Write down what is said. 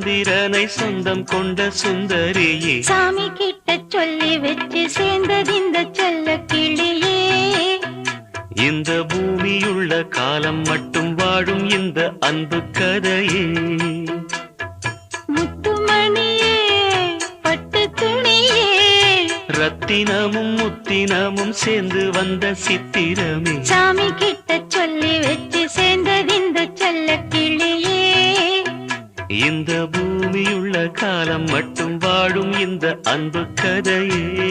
சந்திரனை சொந்தம் கொண்ட சுந்தரியே சாமி கிட்ட சொல்லி வச்சு சேர்ந்தது இந்த செல்ல கிளியே. இந்த பூமியுள்ள காலம் மட்டும் வாழும் இந்த அன்பு கதையே. முத்துமணியே பட்டு துணியே ரத்தினமும் முத்தினமும் சேர்ந்து வந்த சித்திரமே சாமி கிட்ட சொல்லி வச்சு சேர்ந்தது இந்த செல்ல கிளியே. இந்த பூமியுள்ள காலம் மட்டும் வாழும் இந்த அன்பு கதையே.